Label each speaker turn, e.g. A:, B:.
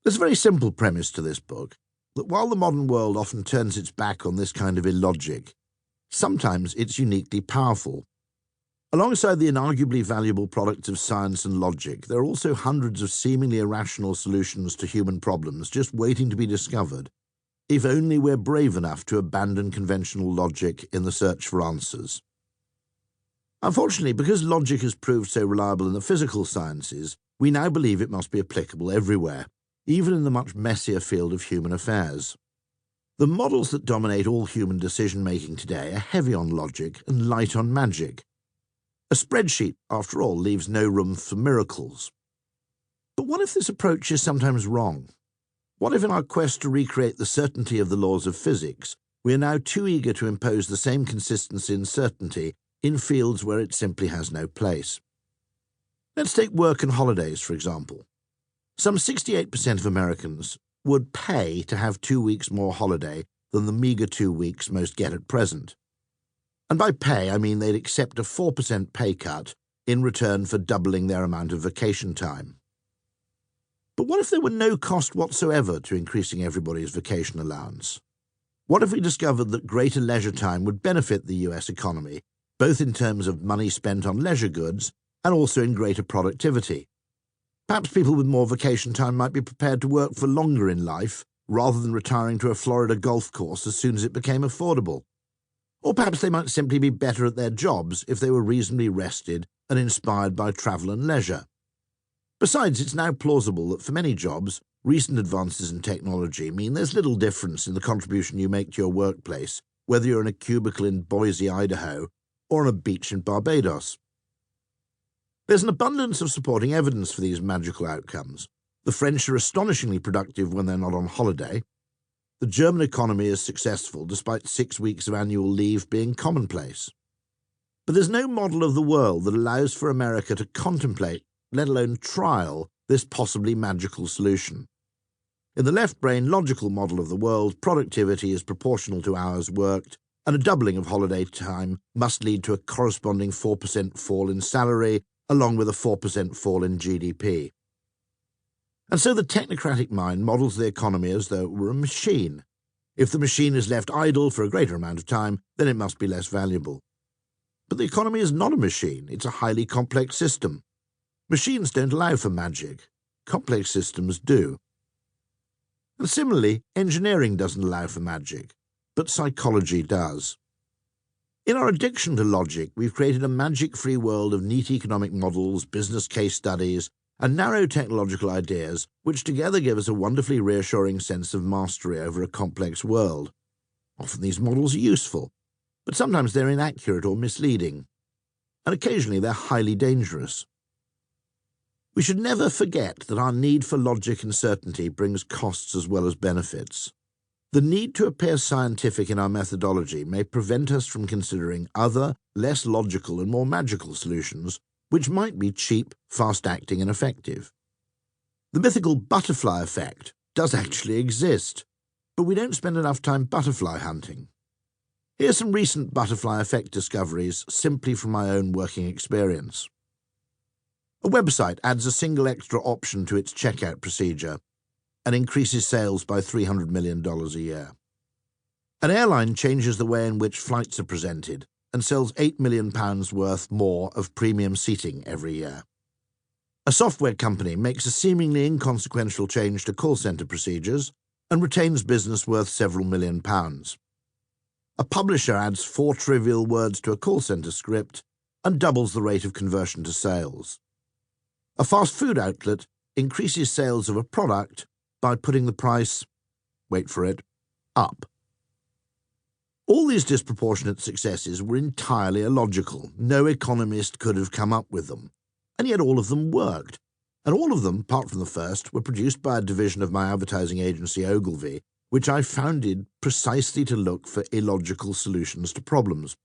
A: There's a very simple premise to this book, that while the modern world often turns its back on this kind of illogic, sometimes it's uniquely powerful. Alongside the inarguably valuable products of science and logic, there are also hundreds of seemingly irrational solutions to human problems just waiting to be discovered, if only we're brave enough to abandon conventional logic in the search for answers. Unfortunately, because logic has proved so reliable in the physical sciences, we now believe it must be applicable everywhere, even in the much messier field of human affairs. The models that dominate all human decision-making today are heavy on logic and light on magic. A spreadsheet, after all, leaves no room for miracles. But what if this approach is sometimes wrong? What if in our quest to recreate the certainty of the laws of physics, we are now too eager to impose the same consistency and certainty in fields where it simply has no place? Let's take work and holidays, for example. Some 68% of Americans would pay to have 2 weeks more holiday than the meagre 2 weeks most get at present. And by pay, I mean they'd accept a 4% pay cut in return for doubling their amount of vacation time. But what if there were no cost whatsoever to increasing everybody's vacation allowance? What if we discovered that greater leisure time would benefit the US economy, both in terms of money spent on leisure goods and also in greater productivity? Perhaps people with more vacation time might be prepared to work for longer in life, rather than retiring to a Florida golf course as soon as it became affordable. Or perhaps they might simply be better at their jobs if they were reasonably rested and inspired by travel and leisure. Besides, it's now plausible that for many jobs, recent advances in technology mean there's little difference in the contribution you make to your workplace, whether you're in a cubicle in Boise, Idaho, or on a beach in Barbados. There's an abundance of supporting evidence for these magical outcomes. The French are astonishingly productive when they're not on holiday. The German economy is successful despite 6 weeks of annual leave being commonplace. But there's no model of the world that allows for America to contemplate, let alone trial, this possibly magical solution. In the left-brain logical model of the world, productivity is proportional to hours worked, and a doubling of holiday time must lead to a corresponding 4% fall in salary, along with a 4% fall in GDP. And so the technocratic mind models the economy as though it were a machine. If the machine is left idle for a greater amount of time, then it must be less valuable. But the economy is not a machine, it's a highly complex system. Machines don't allow for magic. Complex systems do. And similarly, engineering doesn't allow for magic, but psychology does. In our addiction to logic, we've created a magic-free world of neat economic models, business case studies, and narrow technological ideas which together give us a wonderfully reassuring sense of mastery over a complex world. Often these models are useful, but sometimes they're inaccurate or misleading, and occasionally they're highly dangerous. We should never forget that our need for logic and certainty brings costs as well as benefits. The need to appear scientific in our methodology may prevent us from considering other, less logical and more magical solutions which might be cheap, fast-acting and effective. The mythical butterfly effect does actually exist, but we don't spend enough time butterfly hunting. Here's some recent butterfly effect discoveries simply from my own working experience. A website adds a single extra option to its checkout procedure and increases sales by $300 million a year. An airline changes the way in which flights are presented and sells £8 million worth more of premium seating every year. A software company makes a seemingly inconsequential change to call centre procedures and retains business worth several £1 million. A publisher adds 4 trivial words to a call centre script and doubles the rate of conversion to sales. A fast food outlet increases sales of a product by putting the price, wait for it, up. All these disproportionate successes were entirely illogical. No economist could have come up with them. And yet all of them worked. And all of them, apart from the first, were produced by a division of my advertising agency Ogilvy, which I founded precisely to look for illogical solutions to problems.